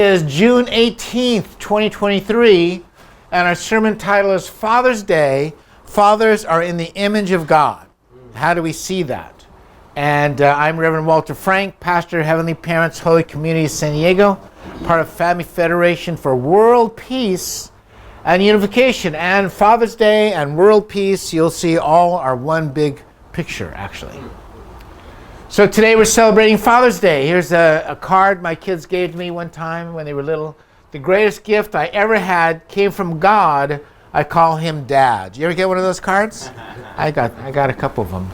Is June 18th, 2023, and our sermon title is Father's Day. Fathers are in the image of God. How do we see that? And I'm Reverend Walter Frank, pastor of Heavenly Parents, Holy Community of San Diego, part of Family Federation for World Peace and Unification. And Father's Day and World Peace, you'll see all are one big picture, actually. So today we're celebrating Father's Day. Here's a card my kids gave me one time when they were little. The greatest gift I ever had came from God. I call him Dad. You ever get one of those cards? I got a couple of them.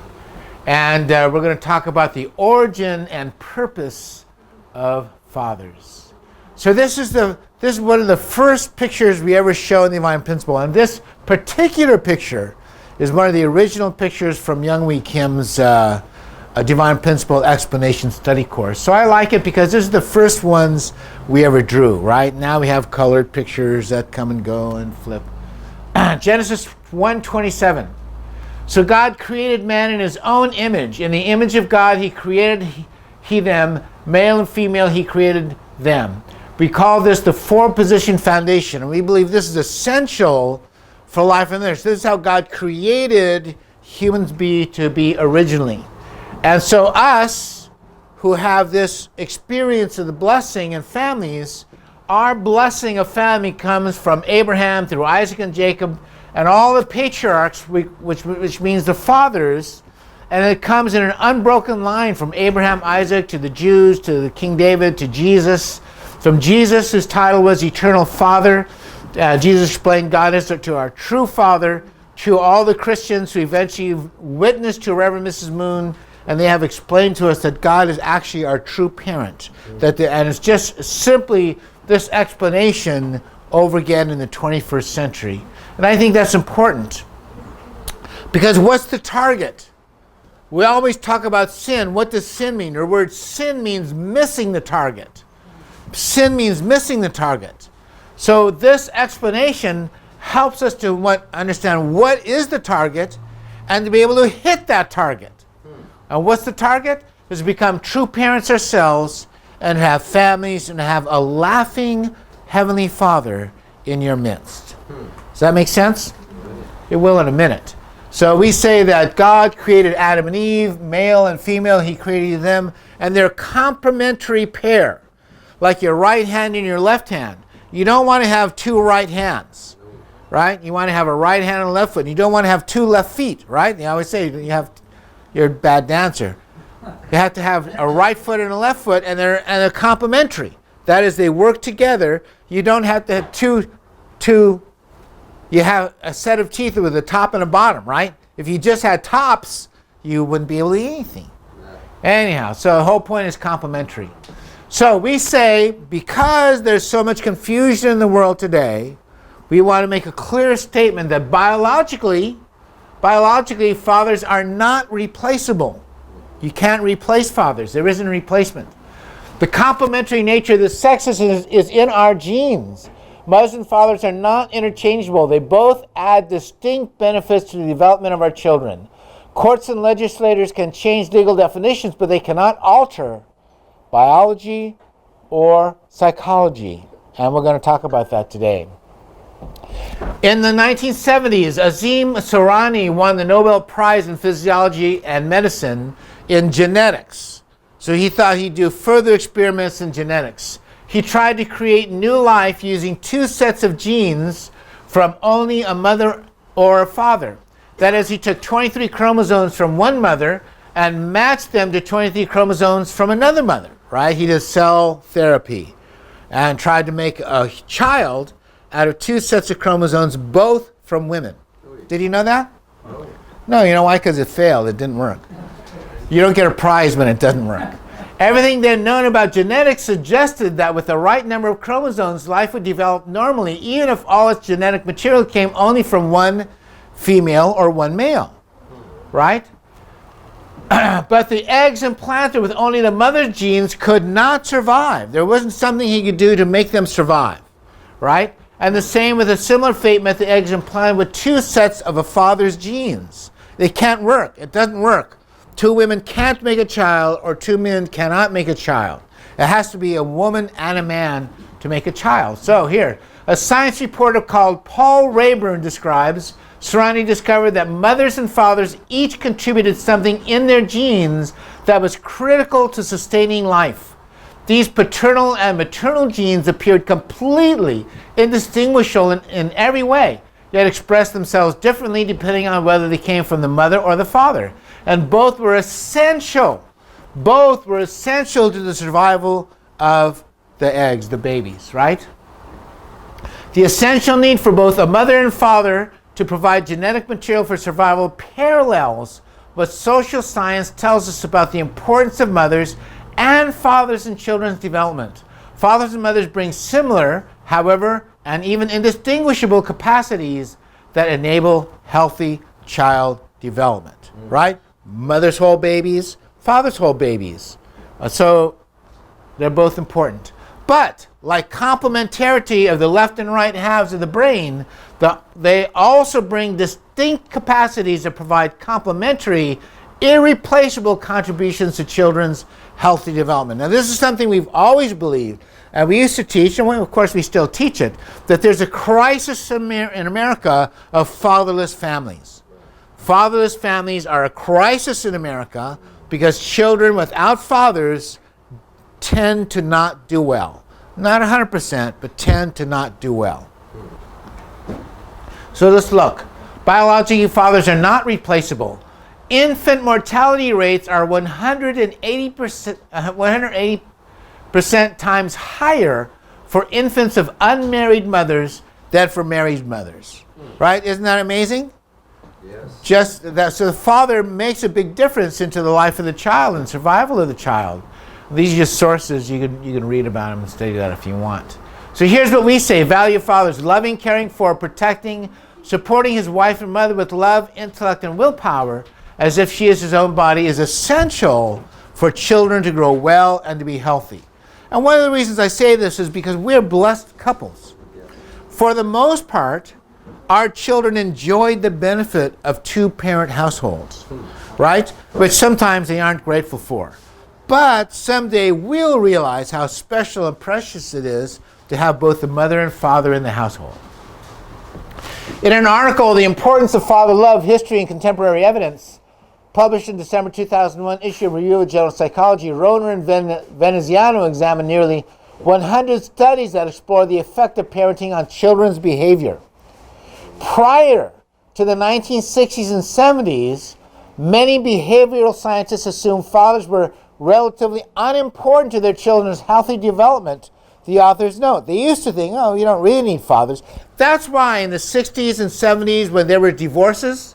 And we're going to talk about the origin and purpose of fathers. So this is one of the first pictures we ever show in the Divine Principle. And this particular picture is one of the original pictures from Younghoe Kim's a Divine Principle Explanation Study Course. So I like it because this is the first ones we ever drew, right? Now we have colored pictures that come and go and flip. Genesis 1:27. So God created man in his own image. In the image of God he created he them, male and female he created them. We call this the four-position foundation, and we believe this is essential for life on earth. This is how God created humans to be originally. And so us, who have this experience of the blessing in families, our blessing of family comes from Abraham through Isaac and Jacob and all the patriarchs, which means the fathers, and it comes in an unbroken line from Abraham, Isaac, to the Jews, to the King David, to Jesus. From Jesus, his title was Eternal Father. Jesus explained God is to our true Father, to all the Christians who eventually witnessed to Reverend Mrs. Moon, and they have explained to us that God is actually our true parent. And it's just simply this explanation over again in the 21st century. And I think that's important. Because what's the target? We always talk about sin. What does sin mean? The word sin means missing the target. Sin means missing the target. So this explanation helps us to understand what is the target and to be able to hit that target. And what's the target? Is to become true parents ourselves and have families and have a laughing Heavenly Father in your midst. Does that make sense? It will in a minute. So we say that God created Adam and Eve, male and female, he created them, and they're a complementary pair, like your right hand and your left hand. You don't want to have two right hands, right? You want to have a right hand and a left foot. You don't want to have two left feet, right? They always say you're a bad dancer. You have to have a right foot and a left foot, and they're complementary. That is, they work together. You don't have to have two. You have a set of teeth with a top and a bottom, right? If you just had tops, you wouldn't be able to eat anything. Anyhow, so the whole point is complementary. So we say, because there's so much confusion in the world today, we want to make a clear statement that biologically, fathers are not replaceable. You can't replace fathers. There isn't a replacement. The complementary nature of the sexes is in our genes. Mothers and fathers are not interchangeable. They both add distinct benefits to the development of our children. Courts and legislators can change legal definitions, but they cannot alter biology or psychology. And we're going to talk about that today. In the 1970s, Azim Sorani won the Nobel Prize in Physiology and Medicine in genetics. So he thought he'd do further experiments in genetics. He tried to create new life using two sets of genes from only a mother or a father. That is, he took 23 chromosomes from one mother and matched them to 23 chromosomes from another mother, right? He did cell therapy and tried to make a child out of two sets of chromosomes, both from women. Did you know that? No, you know why? Because it failed. It didn't work. You don't get a prize when it doesn't work. Everything then known about genetics suggested that with the right number of chromosomes, life would develop normally, even if all its genetic material came only from one female or one male, right? But the eggs implanted with only the mother's genes could not survive. There wasn't something he could do to make them survive, right? And the same with a similar fate met the eggs implanted with two sets of a father's genes. They can't work. It doesn't work. Two women can't make a child, or two men cannot make a child. It has to be a woman and a man to make a child. So here, a science reporter called Paul Rayburn describes Serani discovered that mothers and fathers each contributed something in their genes that was critical to sustaining life. These paternal and maternal genes appeared completely indistinguishable in every way, yet expressed themselves differently depending on whether they came from the mother or the father. And both were essential. Both were essential to the survival of the eggs, the babies, right? The essential need for both a mother and father to provide genetic material for survival parallels what social science tells us about the importance of mothers and fathers in children's development. Fathers and mothers bring similar, however, and even indistinguishable capacities that enable healthy child development, right? Mothers hold babies, fathers hold babies. So they're both important. But like complementarity of the left and right halves of the brain, they also bring distinct capacities that provide complementary, irreplaceable contributions to children's healthy development. Now, this is something we've always believed, and we used to teach, and of course we still teach it, that there's a crisis in America of fatherless families. Fatherless families are a crisis in America because children without fathers tend to not do well. Not 100%, but tend to not do well. So let's look. Biologically, fathers are not replaceable. Infant mortality rates are 180% times higher for infants of unmarried mothers than for married mothers. Right? Isn't that amazing? Yes. Just that, so the father makes a big difference into the life of the child and survival of the child. These are just sources. You can read about them and study that if you want. So here's what we say. Value of fathers: loving, caring for, protecting, supporting his wife and mother with love, intellect, and willpower, as if she is his own body, is essential for children to grow well and to be healthy. And one of the reasons I say this is because we're blessed couples. For the most part, our children enjoyed the benefit of two-parent households, right? Which sometimes they aren't grateful for. But someday we'll realize how special and precious it is to have both the mother and father in the household. In an article, The Importance of Father Love, History and Contemporary Evidence, published in December 2001 issue of Review of General Psychology, Roner and Veneziano examined nearly 100 studies that explore the effect of parenting on children's behavior. Prior to the 1960s and 70s, many behavioral scientists assumed fathers were relatively unimportant to their children's healthy development. The authors note, they used to think, oh, you don't really need fathers. That's why in the 60s and 70s, when there were divorces,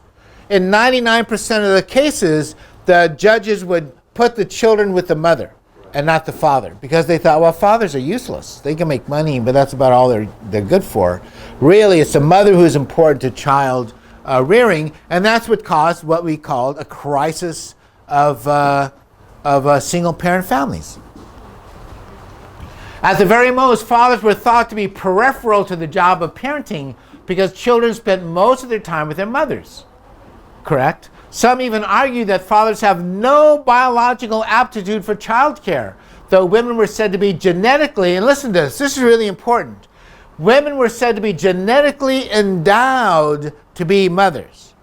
in 99% of the cases, the judges would put the children with the mother and not the father, because they thought, well, fathers are useless. They can make money, but that's about all they're good for. Really, it's the mother who's important to child rearing, and that's what caused what we called a crisis of single-parent families. At the very most, fathers were thought to be peripheral to the job of parenting because children spent most of their time with their mothers. Correct? Some even argue that fathers have no biological aptitude for childcare, though women were said to be genetically, and listen to this is really important, women were said to be genetically endowed to be mothers.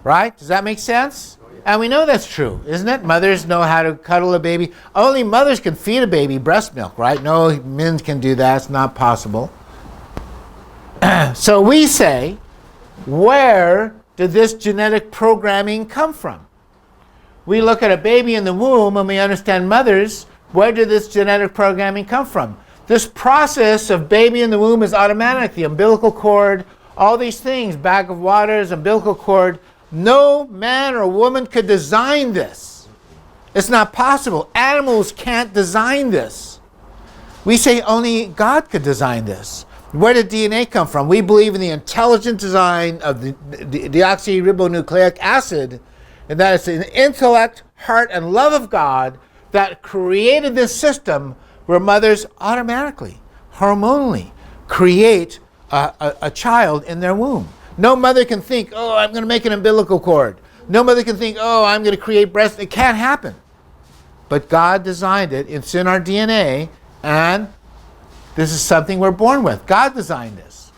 Right? Does that make sense? And we know that's true, isn't it? Mothers know how to cuddle a baby. Only mothers can feed a baby breast milk, right? No men can do that. It's not possible. So we say, where did this genetic programming come from? We look at a baby in the womb and we understand mothers. Where did this genetic programming come from? This process of baby in the womb is automatic. The umbilical cord, all these things, bag of waters, umbilical cord. No man or woman could design this. It's not possible. Animals can't design this. We say only God could design this. Where did DNA come from? We believe in the intelligent design of the deoxyribonucleic acid, and that it's an intellect, heart, and love of God that created this system where mothers automatically, hormonally, create a child in their womb. No mother can think, oh, I'm going to make an umbilical cord. No mother can think, oh, I'm going to create breast. It can't happen. but God designed it. It's in our DNA, and this is something we're born with. God designed this.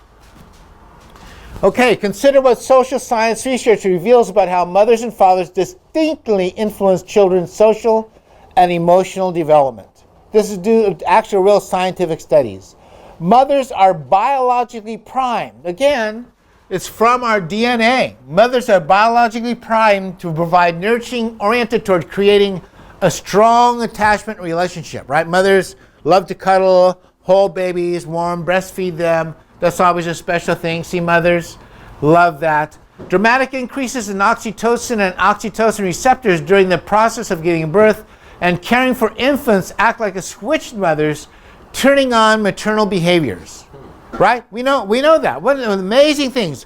Okay, consider what social science research reveals about how mothers and fathers distinctly influence children's social and emotional development. This is due to actual real scientific studies. Mothers are biologically primed. Again, it's from our DNA. Mothers are biologically primed to provide nurturing oriented toward creating a strong attachment relationship, right? Mothers love to cuddle, hold babies warm, breastfeed them. That's always a special thing. See, mothers love that. Dramatic increases in oxytocin and oxytocin receptors during the process of giving birth and caring for infants act like a switch in mothers, turning on maternal behaviors. Right? We know that. One of the amazing things,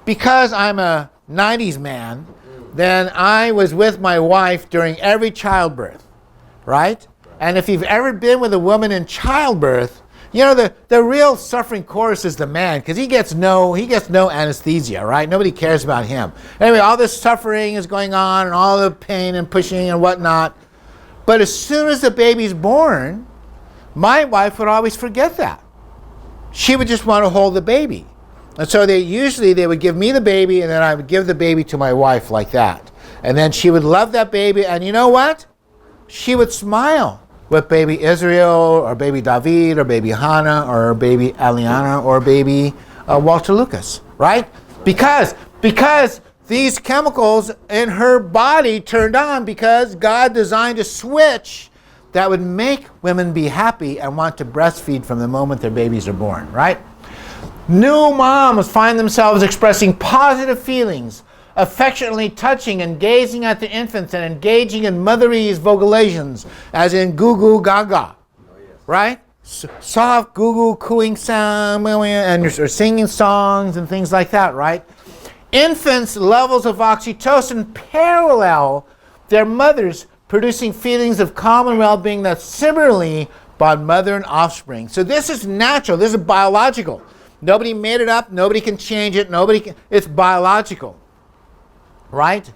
because I'm a 90s man, then I was with my wife during every childbirth. Right? And if you've ever been with a woman in childbirth, you know, the real suffering chorus is the man, because he gets no anesthesia, right? Nobody cares about him. Anyway, all this suffering is going on and all the pain and pushing and whatnot. But as soon as the baby's born, my wife would always forget that. She would just want to hold the baby. And so they would give me the baby, and then I would give the baby to my wife like that. And then she would love that baby, and you know what? She would smile with baby Israel, or baby David, or baby Hannah, or baby Aliana, or baby Walter Lucas, right? Because these chemicals in her body turned on because God designed a switch that would make women be happy and want to breastfeed from the moment their babies are born, right? New moms find themselves expressing positive feelings, affectionately touching and gazing at the infants and engaging in motherese vocalizations, as in goo goo gaga, right? Soft goo goo cooing sound, and or singing songs and things like that, right? Infants' levels of oxytocin parallel their mothers, producing feelings of calm and well-being that similarly bond mother and offspring. So this is natural. This is biological. Nobody made it up. Nobody can change it. It's biological, right?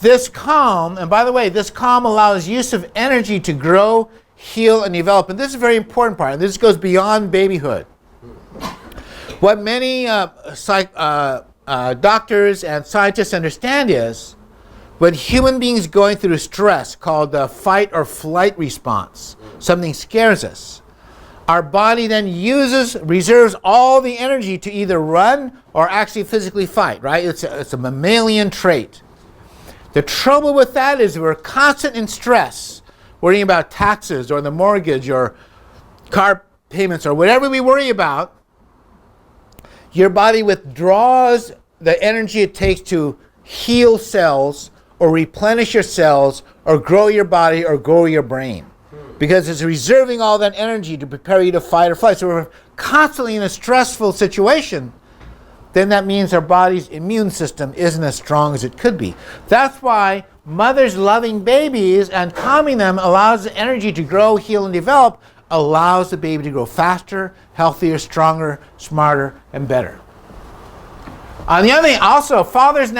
This calm, and by the way, this calm allows use of energy to grow, heal, and develop. And this is a very important part. And this goes beyond babyhood. What many doctors and scientists understand is when human beings going through stress called the fight or flight response, something scares us, our body then reserves all the energy to either run or actually physically fight, right? It's a mammalian trait. The trouble with that is we're constant in stress, worrying about taxes or the mortgage or car payments or whatever we worry about. Your body withdraws the energy it takes to heal cells or replenish your cells or grow your body or grow your brain, because it's reserving all that energy to prepare you to fight or flight. So we're constantly in a stressful situation. Then that means our body's immune system isn't as strong as it could be. That's why mothers loving babies and calming them allows the energy to grow, heal, and develop, allows the baby to grow faster, healthier, stronger, smarter, and better. On the other hand, also, fathers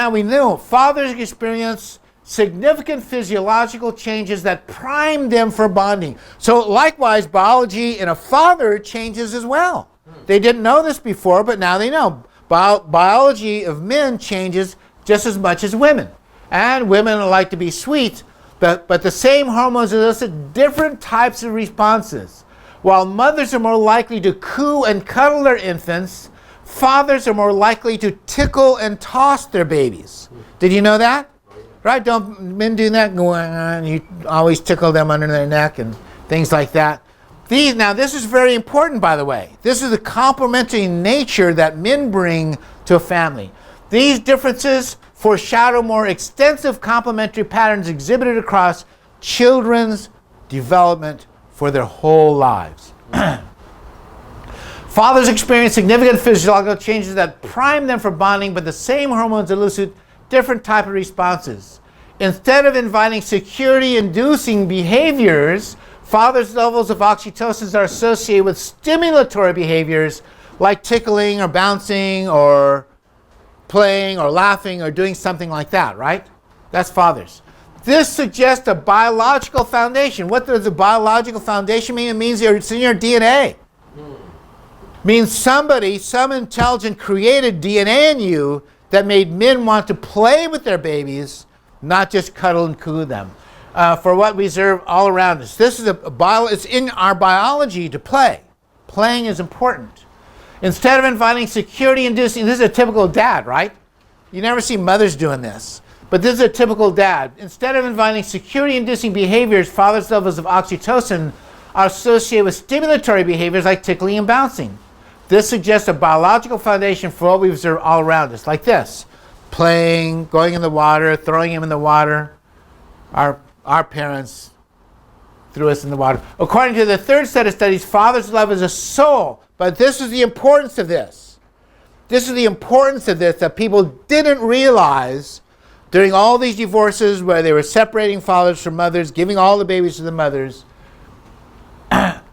experience significant physiological changes that prime them for bonding. So likewise, biology in a father changes as well. They didn't know this before, but now they know. Biology of men changes just as much as women. And women like to be sweet, but the same hormones elicit different types of responses. While mothers are more likely to coo and cuddle their infants, fathers are more likely to tickle and toss their babies. Did you know that? Right? Don't men do that? You always tickle them under their neck and things like that. This is very important, by the way. This is the complementary nature that men bring to a family. These differences foreshadow more extensive complementary patterns exhibited across children's development for their whole lives. Fathers experience significant physiological changes that prime them for bonding, but the same hormones elicit different type of responses. Instead of inviting security-inducing behaviors, fathers' levels of oxytocin are associated with stimulatory behaviors like tickling or bouncing or playing or laughing or doing something like that, right? That's fathers. This suggests a biological foundation. What does a biological foundation mean? It means it's in your DNA. Means some intelligent created DNA in you that made men want to play with their babies, not just cuddle and coo them. For what we observe all around us. This is it's in our biology to play. Playing is important. Instead of inviting security-inducing, this is a typical dad, right? You never see mothers doing this. But this is a typical dad. Instead of inviting security-inducing behaviors, fathers' levels of oxytocin are associated with stimulatory behaviors like tickling and bouncing. This suggests a biological foundation for what we observe all around us, like this. Playing, going in the water, throwing him in the water. Our parents threw us in the water. According to the third set of studies, fathers' love is a soul. But this is the importance of this. This is the importance of this that people didn't realize during all these divorces where they were separating fathers from mothers, giving all the babies to the mothers.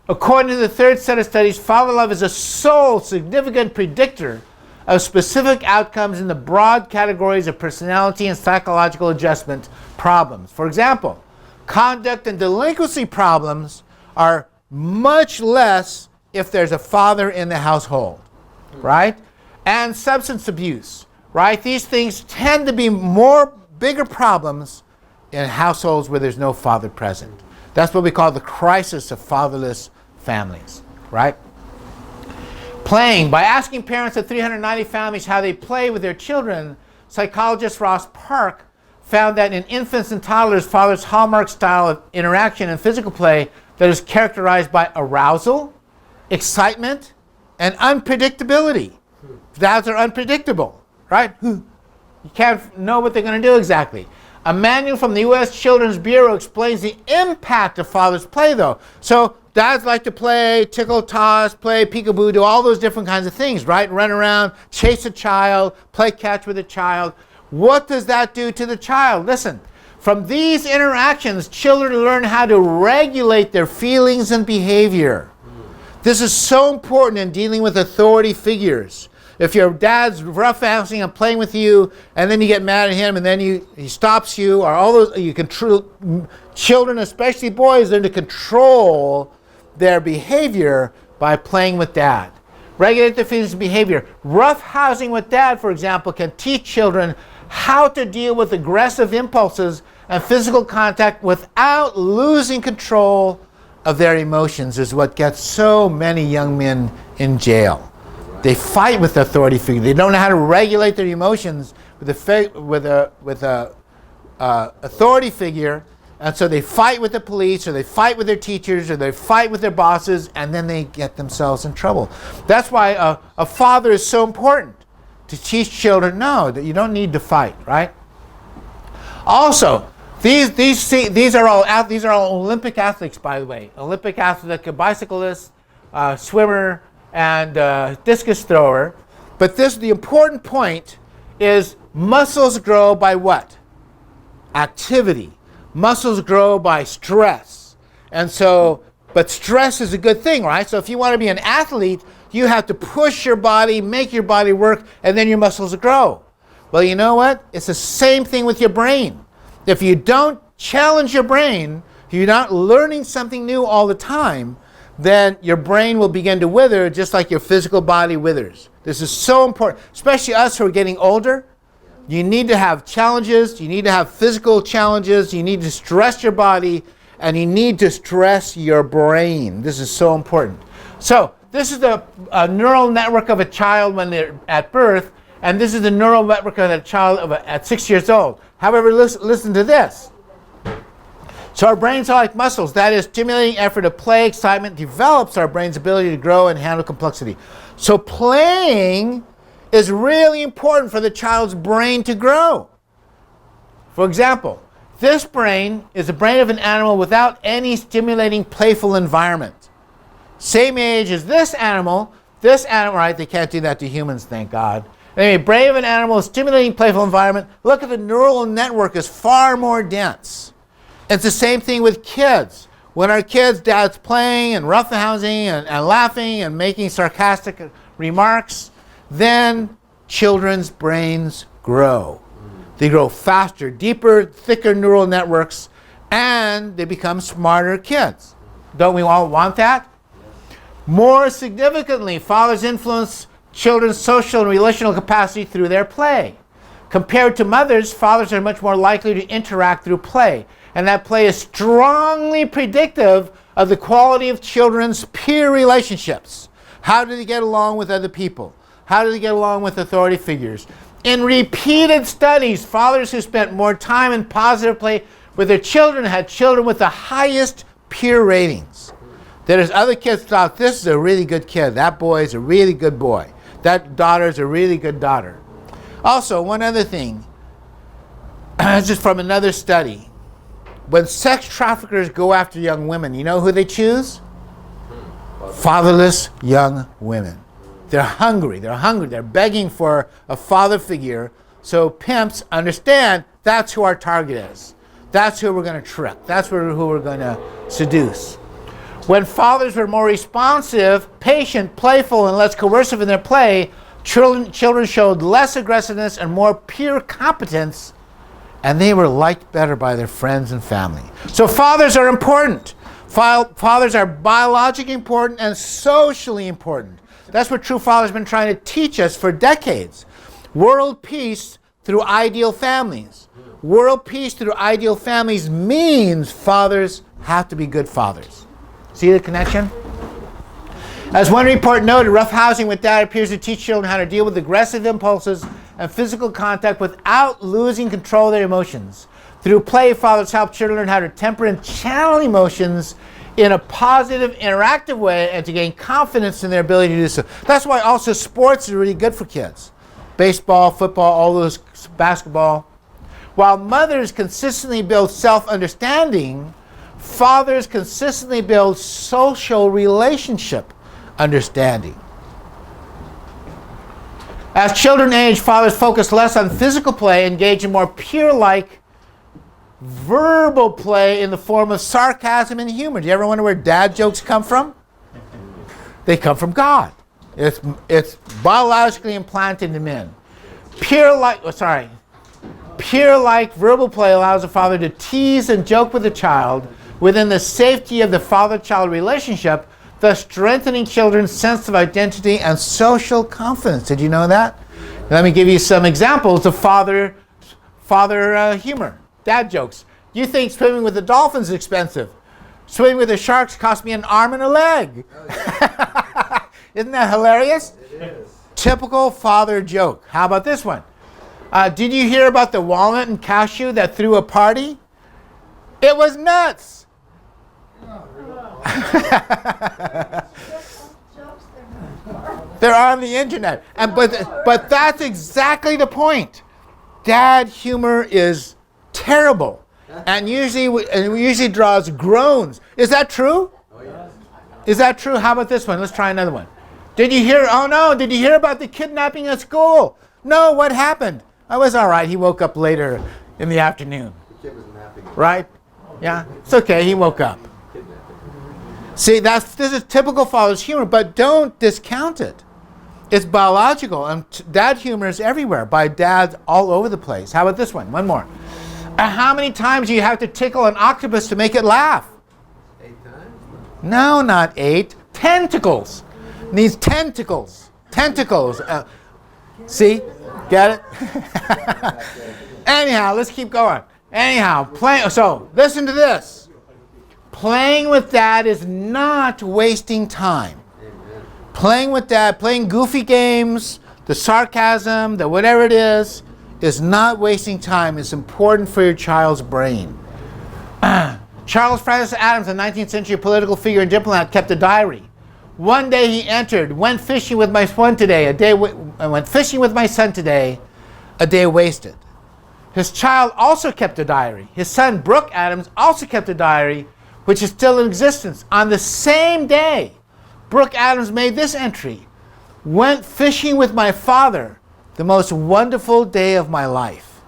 According to the third set of studies, father love is a sole significant predictor of specific outcomes in the broad categories of personality and psychological adjustment problems. For example, conduct and delinquency problems are much less if there's a father in the household, right? And substance abuse, right? These things tend to be bigger problems in households where there's no father present. That's what we call the crisis of fatherless families, right? Playing. By asking parents of 390 families how they play with their children, psychologist Ross Park found that in infants and toddlers, fathers' hallmark style of interaction and physical play that is characterized by arousal, excitement, and unpredictability. Dads are unpredictable, right? You can't know what they're going to do exactly. A manual from the U.S. Children's Bureau explains the impact of father's play, though. So dads like to play, tickle, toss, play peekaboo, do all those different kinds of things, right? Run around, chase a child, play catch with a child. What does that do to the child? Listen, from these interactions, children learn how to regulate their feelings and behavior. This is so important in dealing with authority figures. If your dad's roughhousing and playing with you, and then you get mad at him, and then he stops you, or all those, children, especially boys, learn to control their behavior by playing with dad. Regulate their feelings and behavior. Roughhousing with dad, for example, can teach children how to deal with aggressive impulses and physical contact without losing control of their emotions, is what gets so many young men in jail. They fight with the authority figure. They don't know how to regulate their emotions with a authority figure, and so they fight with the police, or they fight with their teachers, or they fight with their bosses, and then they get themselves in trouble. That's why a father is so important, to teach children, no, that you don't need to fight, right? Also, these are all Olympic athletes, by the way. Olympic athletes, like a bicyclist, swimmer, and discus thrower. But the important point is muscles grow by what? Activity. Muscles grow by stress. And so, but stress is a good thing, right? So if you want to be an athlete, you have to push your body, make your body work, and then your muscles grow. Well, you know what? It's the same thing with your brain. If you don't challenge your brain, if you're not learning something new all the time, then your brain will begin to wither just like your physical body withers. This is so important, especially us who are getting older. You need to have challenges. You need to have physical challenges. You need to stress your body, and you need to stress your brain. This is so important. So this is the neural network of a child when they're at birth, and this is the neural network of a child at 6 years old. However, listen to this. So our brains are like muscles. That is, stimulating effort of play, excitement develops our brain's ability to grow and handle complexity. So playing is really important for the child's brain to grow. For example, this brain is the brain of an animal without any stimulating, playful environment. Same age as this animal, right, they can't do that to humans, thank God. Anyway, brain of an animal, stimulating, playful environment. Look at the neural network is far more dense. It's the same thing with kids. When our kids, dad's playing and roughhousing and laughing and making sarcastic remarks, then children's brains grow. They grow faster, deeper, thicker neural networks, and they become smarter kids. Don't we all want that? More significantly, fathers influence children's social and relational capacity through their play. Compared to mothers, fathers are much more likely to interact through play. And that play is strongly predictive of the quality of children's peer relationships. How do they get along with other people? How do they get along with authority figures? In repeated studies, fathers who spent more time in positive play with their children had children with the highest peer ratings. That is, other kids thought, this is a really good kid. That boy is a really good boy. That daughter is a really good daughter. Also, one other thing, this is from another study. When sex traffickers go after young women, you know who they choose? Fatherless young women. They're hungry. They're begging for a father figure. So pimps understand that's who our target is. That's who we're going to trick. That's who we're going to seduce. When fathers were more responsive, patient, playful, and less coercive in their play, children showed less aggressiveness and more peer competence, and they were liked better by their friends and family. So fathers are important. Fathers are biologically important and socially important. That's what True Father has been trying to teach us for decades. World peace through ideal families. World peace through ideal families means fathers have to be good fathers. See the connection? As one report noted, roughhousing with dad appears to teach children how to deal with aggressive impulses and physical contact without losing control of their emotions. Through play, fathers help children learn how to temper and channel emotions in a positive, interactive way and to gain confidence in their ability to do so. That's why also sports is really good for kids. Baseball, football, all those, basketball. While mothers consistently build self-understanding, fathers consistently build social relationship understanding. As children age, fathers focus less on physical play, engage in more peer-like verbal play in the form of sarcasm and humor. Do you ever wonder where dad jokes come from? They come from God. It's biologically implanted in men. Peer-like verbal play allows a father to tease and joke with a child within the safety of the father-child relationship, thus strengthening children's sense of identity and social confidence. Did you know that? Let me give you some examples of father humor, dad jokes. You think swimming with the dolphins is expensive. Swimming with the sharks cost me an arm and a leg. Oh, yeah. Isn't that hilarious? It is. Typical father joke. How about this one? Did you hear about the walnut and cashew that threw a party? It was nuts. They're on the internet, but that's exactly the point. Dad humor is terrible, and usually draws groans. Is that true? Oh, yes. Is that true? How about this one? Let's try another one. Did you hear? Oh no! Did you hear about the kidnapping at school? No. What happened? I was all right. He woke up later in the afternoon. The kid was napping. Right? Yeah. It's okay. He woke up. See, this is typical father's humor, but don't discount it. It's biological, and dad humor is everywhere, by dads all over the place. How about this one? One more. How many times do you have to tickle an octopus to make it laugh? 8 times? No, not 8. Tentacles. Needs tentacles. Tentacles. See? Get it? Anyhow, let's keep going. Anyhow, so listen to this. Playing with dad is not wasting time. Amen. Playing with dad, playing goofy games, the sarcasm, the whatever it is not wasting time. It's important for your child's brain. Charles Francis Adams, a 19th century political figure and diplomat, kept a diary. One day he entered, went fishing with my son today, a day wasted. His child also kept a diary. His son, Brooke Adams, also kept a diary, which is still in existence. On the same day, Brooke Adams made this entry: went fishing with my father, the most wonderful day of my life.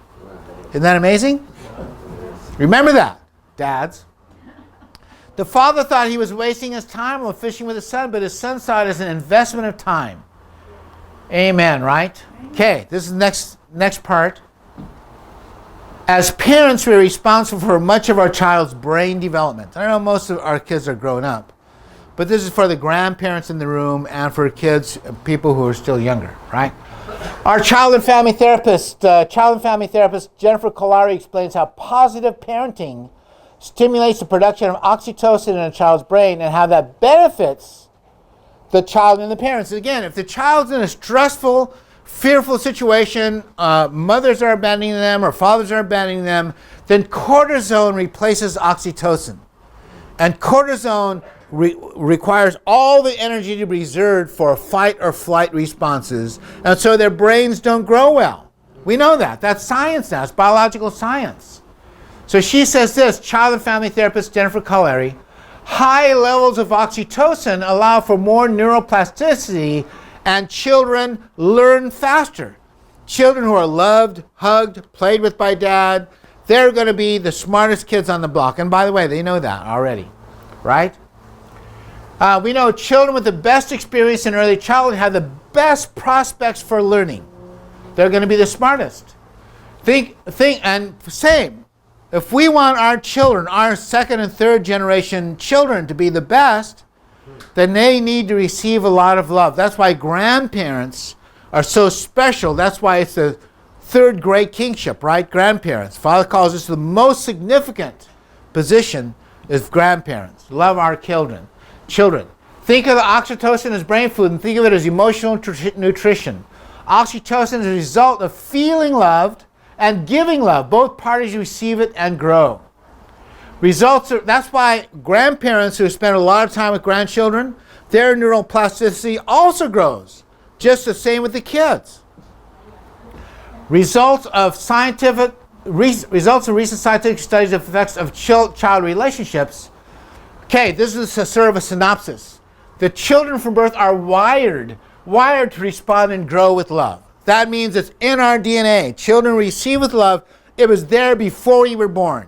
Isn't that amazing? Remember that, dads. The father thought he was wasting his time while fishing with his son, but his son saw it as an investment of time. Amen, right? Okay, this is the next part. As parents, we're responsible for much of our child's brain development. I know most of our kids are grown up, but this is for the grandparents in the room and for kids, people who are still younger, right? Our child and family therapist, Jennifer Kolari, explains how positive parenting stimulates the production of oxytocin in a child's brain and how that benefits the child and the parents. Again, if the child's in a stressful, fearful situation, mothers are abandoning them or fathers are abandoning them, then cortisone replaces oxytocin. And cortisone requires all the energy to be reserved for fight or flight responses, and so their brains don't grow well. We know that. That's science now. It's biological science. So she says this, child and family therapist Jennifer Kolari, high levels of oxytocin allow for more neuroplasticity and children learn faster. Children who are loved, hugged, played with by dad, they're going to be the smartest kids on the block. And by the way, they know that already, right? We know children with the best experience in early childhood have the best prospects for learning. They're going to be the smartest. And same. If we want our children, our second and third generation children to be the best, then they need to receive a lot of love. That's why grandparents are so special. That's why it's the third great kingship, right? Grandparents. Father calls this the most significant position is grandparents. Love our children. Think of the oxytocin as brain food and think of it as emotional nutrition. Oxytocin is a result of feeling loved and giving love. Both parties receive it and grow. That's why grandparents who spend a lot of time with grandchildren, their neuroplasticity also grows. Just the same with the kids. Results of recent scientific studies of effects of child relationships. Okay, this is sort of a synopsis. The children from birth are wired to respond and grow with love. That means it's in our DNA. Children receive with love. It was there before you were born.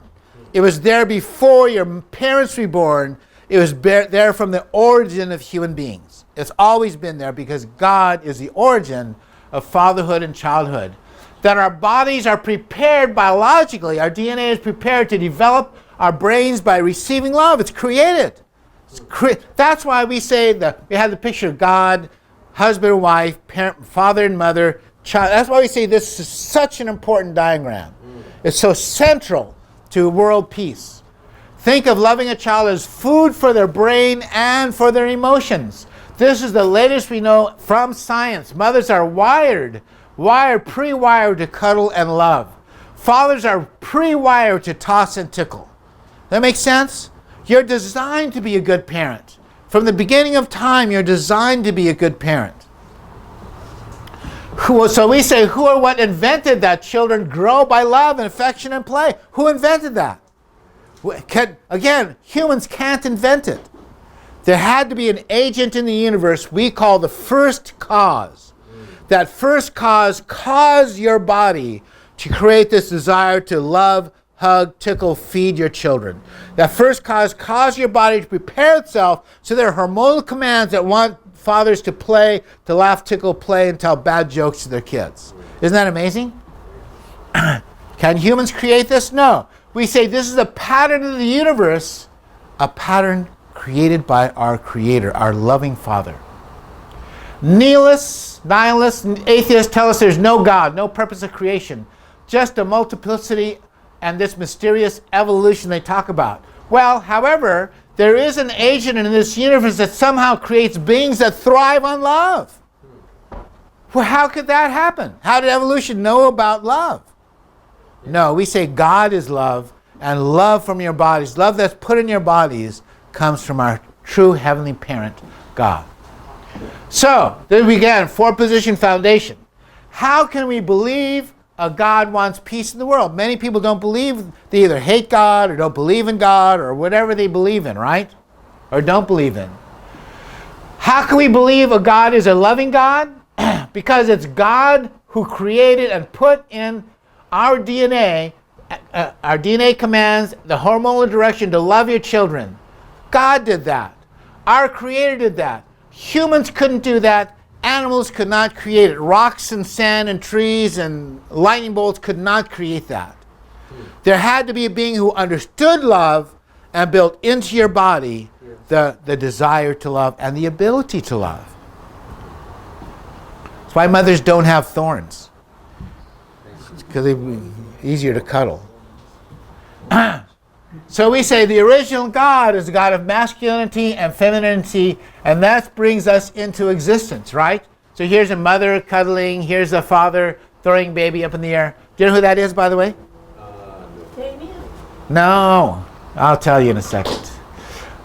It was there before your parents were born. It was there from the origin of human beings. It's always been there because God is the origin of fatherhood and childhood. That our bodies are prepared biologically, our DNA is prepared to develop our brains by receiving love. It's created. That's why we say that we have the picture of God, husband and wife, parent, father and mother, child. That's why we say this is such an important diagram. It's so central to world peace. Think of loving a child as food for their brain and for their emotions. This is the latest we know from science. Mothers are pre-wired to cuddle and love. Fathers are pre-wired to toss and tickle. That makes sense? You're designed to be a good parent. From the beginning of time, you're designed to be a good parent. So we say, who or what invented that children grow by love and affection and play? Who invented that? Again, humans can't invent it. There had to be an agent in the universe we call the first cause. That first cause caused your body to create this desire to love, hug, tickle, feed your children. That first cause caused your body to prepare itself so there are hormonal commands that want fathers to play, to laugh, tickle, play, and tell bad jokes to their kids. Isn't that amazing? Can humans create this? No. We say this is a pattern of the universe, a pattern created by our Creator, our loving Father. Nihilists, atheists tell us there's no God, no purpose of creation, just a multiplicity and this mysterious evolution they talk about. Well, however, there is an agent in this universe that somehow creates beings that thrive on love. Well, how could that happen? How did evolution know about love? No, we say God is love, and love from your bodies, love that's put in your bodies, comes from our true heavenly parent, God. So, then we began, four-position foundation. How can we believe a God wants peace in the world? Many people don't believe, they either hate God or don't believe in God or whatever they believe in, right? Or don't believe in. How can we believe a God is a loving God? Because it's God who created and put in our DNA commands the hormonal direction to love your children. God did that. Our Creator did that. Humans couldn't do that. Animals could not create it. Rocks and sand and trees and lightning bolts could not create that. There had to be a being who understood love and built into your body the desire to love and the ability to love. That's why mothers don't have thorns. Because they're easier to cuddle. So we say the original God is a God of masculinity and femininity, and that brings us into existence, right? So here's a mother cuddling, here's a father throwing baby up in the air. Do you know who that is, by the way? No, I'll tell you in a second.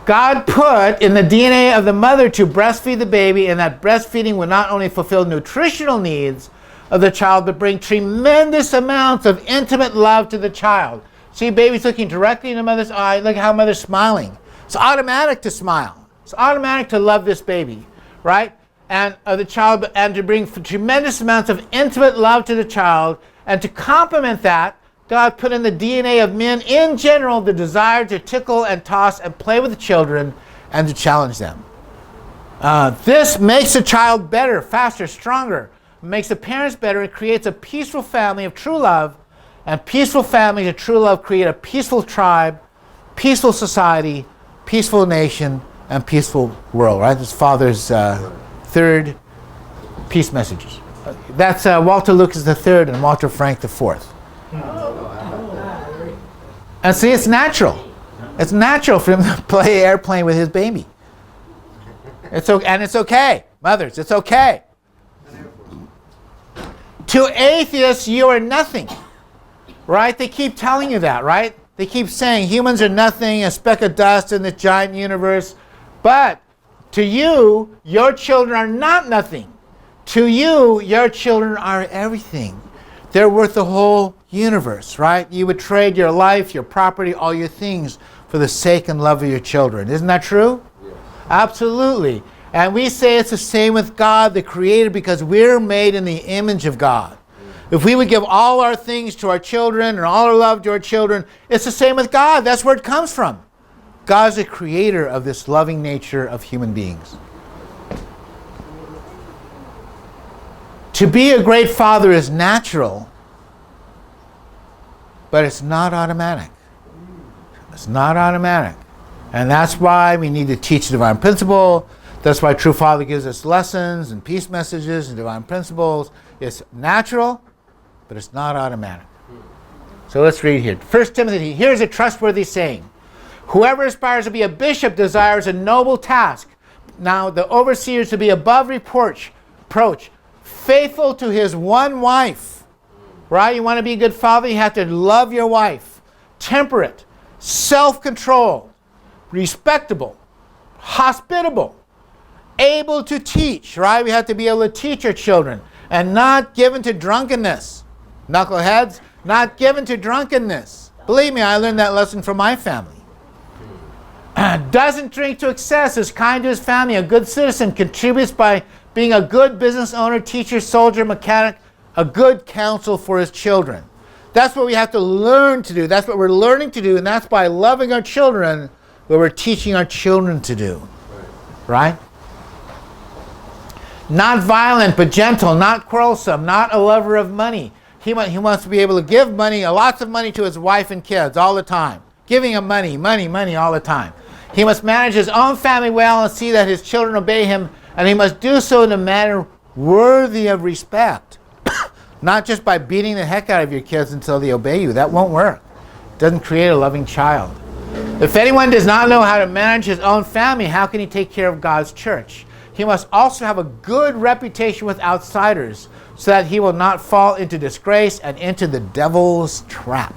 God put in the DNA of the mother to breastfeed the baby, and that breastfeeding would not only fulfill nutritional needs of the child, but bring tremendous amounts of intimate love to the child. See, baby's looking directly in the mother's eye. Look how mother's smiling. It's automatic to smile. It's automatic to love this baby, right? And the child, and to bring tremendous amounts of intimate love to the child, and to complement that, God put in the DNA of men in general the desire to tickle and toss and play with the children and to challenge them. This makes the child better, faster, stronger. It makes the parents better. It creates a peaceful family of true love. And peaceful families of true love create a peaceful tribe, peaceful society, peaceful nation, and peaceful world, right? That's Father's third peace messages. That's Walter Lucas III and Walter Frank IV. And see, it's natural. It's natural for him to play airplane with his baby. It's okay. Mothers, it's okay. To atheists, you are nothing. Right? They keep telling you that, right? They keep saying humans are nothing, a speck of dust in this giant universe. But to you, your children are not nothing. To you, your children are everything. They're worth the whole universe, right? You would trade your life, your property, all your things for the sake and love of your children. Isn't that true? Yes. Absolutely. And we say it's the same with God, the Creator, because we're made in the image of God. If we would give all our things to our children and all our love to our children, it's the same with God. That's where it comes from. God's the creator of this loving nature of human beings. To be a great father is natural, but it's not automatic. It's not automatic. And that's why we need to teach the divine principle. That's why True Father gives us lessons and peace messages and divine principles. It's natural, but it's not automatic. So let's read here. 1 Timothy, here's a trustworthy saying. Whoever aspires to be a bishop desires a noble task. Now the overseer is to be above reproach, faithful to his one wife. Right? You want to be a good father, you have to love your wife. Temperate, self-controlled, respectable, hospitable, able to teach. Right? We have to be able to teach our children. And not given to drunkenness. Knuckleheads, not given to drunkenness. Believe me, I learned that lesson from my family. Doesn't drink to excess, is kind to his family, a good citizen, contributes by being a good business owner, teacher, soldier, mechanic, a good counsel for his children. That's what we have to learn to do. That's what we're learning to do, and that's by loving our children what we're teaching our children to do. Right? Not violent, but gentle, not quarrelsome, not a lover of money. He wants to be able to give money, lots of money to his wife and kids all the time. Giving him money all the time. He must manage his own family well and see that his children obey him, and he must do so in a manner worthy of respect. Not just by beating the heck out of your kids until they obey you. That won't work. It doesn't create a loving child. If anyone does not know how to manage his own family, how can he take care of God's church? He must also have a good reputation with outsiders so that he will not fall into disgrace and into the devil's trap.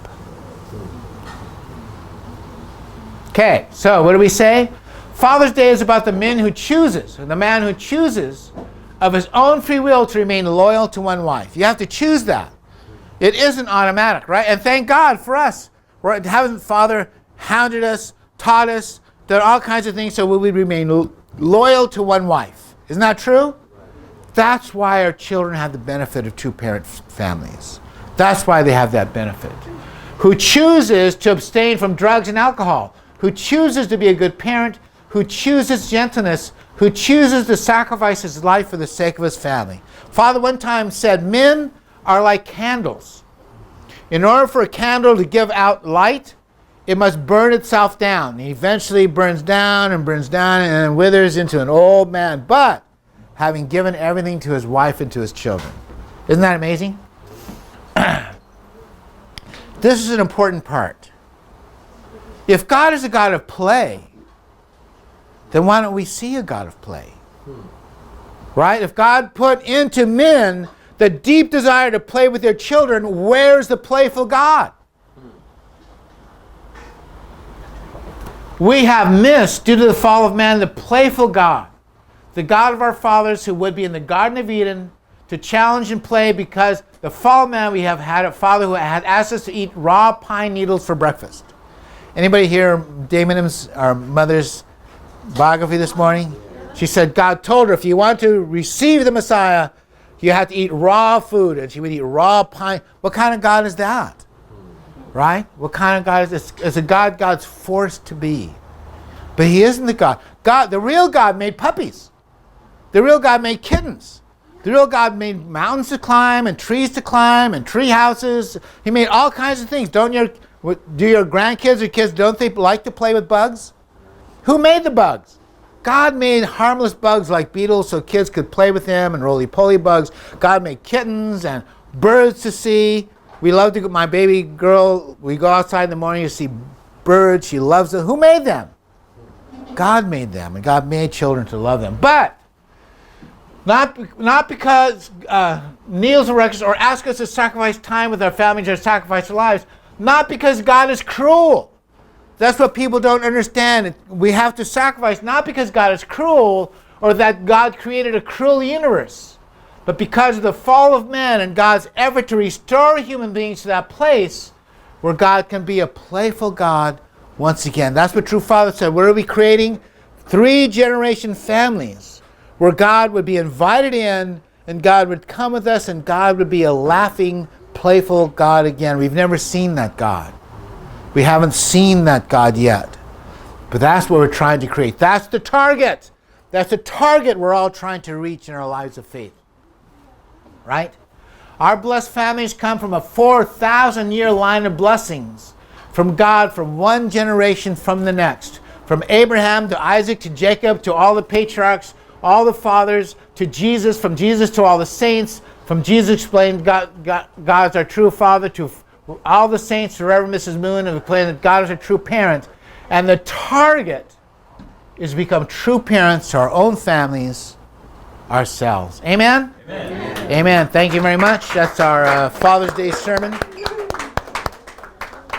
Okay, so what do we say? Father's Day is about the man who chooses, or the man who chooses of his own free will to remain loyal to one wife. You have to choose that. It isn't automatic, right? And thank God for us. Haven't Father hounded us, taught us, done all kinds of things so we would remain loyal to one wife. Isn't that true? That's why our children have the benefit of two-parent families. That's why they have that benefit. Who chooses to abstain from drugs and alcohol, who chooses to be a good parent, who chooses gentleness, who chooses to sacrifice his life for the sake of his family. Father one time said, men are like candles. In order for a candle to give out light, it must burn itself down. It eventually burns down and withers into an old man, but having given everything to his wife and to his children. Isn't that amazing? This is an important part. If God is a God of play, then why don't we see a God of play? Right? If God put into men the deep desire to play with their children, where's the playful God? We have missed, due to the fall of man, the playful God. The God of our fathers who would be in the Garden of Eden to challenge and play, because the fall of man, we have had a father who had asked us to eat raw pine needles for breakfast. Anybody hear Dame Minims, our mother's biography this morning? She said God told her if you want to receive the Messiah, you have to eat raw food, and she would eat raw pine. What kind of God is that? Right? What kind of God is this? It's a God God's forced to be. But he isn't the God. The real God made puppies. The real God made kittens. The real God made mountains to climb and trees to climb and tree houses. He made all kinds of things. Do your grandkids or kids, don't they like to play with bugs? Who made the bugs? God made harmless bugs like beetles so kids could play with them, and roly-poly bugs. God made kittens and birds to see. We love to, my baby girl, we go outside in the morning to see birds. She loves them. Who made them? God made them, and God made children to love them. But not because kneels and records or ask us to sacrifice time with our families or sacrifice our lives. Not because God is cruel. That's what people don't understand. We have to sacrifice not because God is cruel or that God created a cruel universe, but because of the fall of man and God's effort to restore human beings to that place where God can be a playful God once again. That's what True Father said. What are we creating? 3-generation families where God would be invited in and God would come with us and God would be a laughing, playful God again. We've never seen that God. We haven't seen that God yet. But that's what we're trying to create. That's the target. That's the target we're all trying to reach in our lives of faith. Right? Our blessed families come from a 4,000-year line of blessings from God, from one generation from the next. From Abraham to Isaac to Jacob to all the patriarchs, all the fathers, to Jesus, from Jesus to all the saints, from Jesus explained God's our true Father, to all the saints, to Reverend Mrs. Moon, and explained that God is a true parent. And the target is to become true parents to our own families, ourselves. Amen? Amen. Amen. Thank you very much. That's our Father's Day sermon.